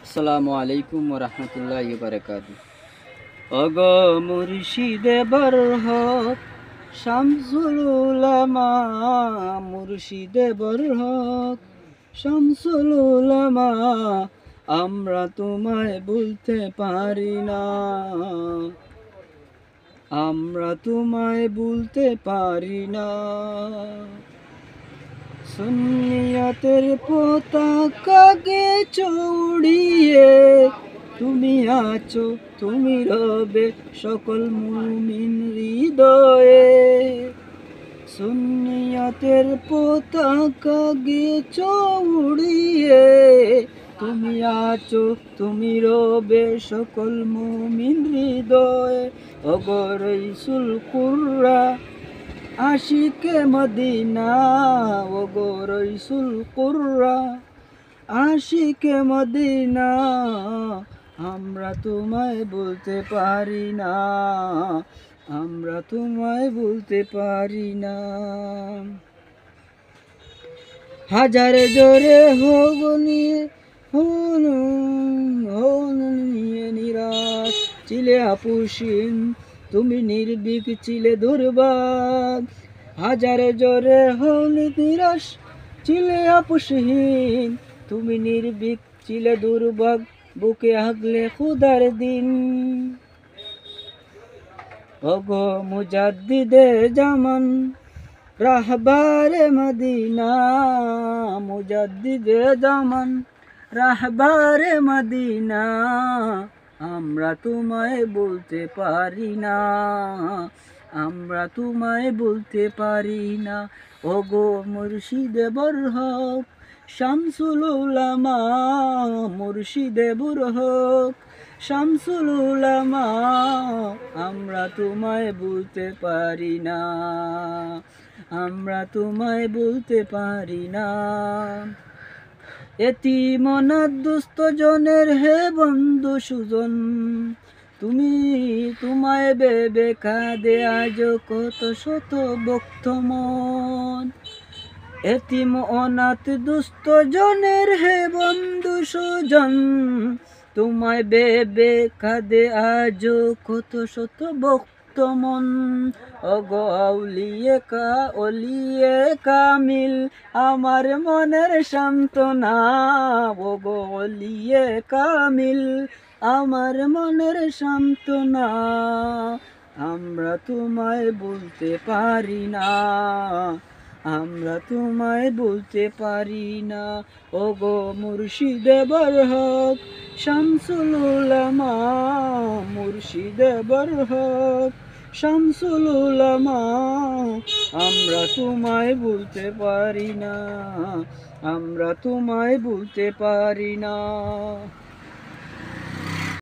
আসসালামু আলাইকুম ওয়া রাহমাতুল্লাহি ওয়া বারাকাতুহু। ওগো মুর্শিদে বরহক শামসুল উলামা, মুর্শিদে বরহক শামসুল উলামা, আমরা তোমায় ভুলতে পারি না, আমরা তোমায় ভুলতে পারি না। সুন্নিয়তের পতাকাকে চড়িয়ে তুমি আছো, তুমি রবে সকল মুমিন হৃদয়ে। সুন্নিয়তের পতাকাকে চড়িয়ে তুমি আছো, তুমি রবে সকল মুমিন হৃদয়ে। ওগো রাসূল কুররা আশিকে মদিনা, ওগো রাসূল কুররা আশিকে মদিনা, আমরা তোমায় বলতে পারি না, আমরা তোমায় বলতে পারি না। হাজার জোরে হোক নিয়ে নিয়ে নিরাশ ছিলে আপুসীন, তুমি নির্ভীক ছিলে দুর্ভাগ। হাজার জোরে হল নিরাশ ছিলে আপুসহীন, তুমি নির্ভীক ছিলে দুর্ভাগ, বুকে আগলে খুদার দিন। ওগো মুজাদ্দিদে জামান রাহবারে মদিনা, মুজাদ্দিদে জামান রাহবারে মদিনা, আমরা তোমায় বলতে পারি না, আমরা তোমায় বলতে পারি না। ওগো মুর্শিদে বরহক শামসুল উলামা, মুর্শিদে বরহক শামসুল উলামা, আমরা তোমায় বলতে পারি না, আমরা তোমায় বলতে পারি না। এতিম অনাথ দুস্থ জনের হে বন্ধু সুজন, তুমি তোমায় ভেবে কাঁদে আজ কত শত ভক্ত মন। এতিম অনাথ দুস্থ জনের হে বন্ধু সুজন, তোমায় ভেবে কাঁদে আজ কত শত ভক্ত মন। ওগো আউলিয়া ওলিয়ে কামিল আমার মনের সান্ত্বনা, ওগো ওলিয়ে কামিল আমার মনের সান্ত্বনা, আমরা তোমায় বলতে পারি না, আমরা তোমায় বলতে পারি না। ওগো মুর্শিদে বরহক শামসুল উলামা, মুর্শিদে বরহক শামসুল উলামা, আমরা তোমায় বলতে পারি না, আমরা তোমায় বলতে পারি না।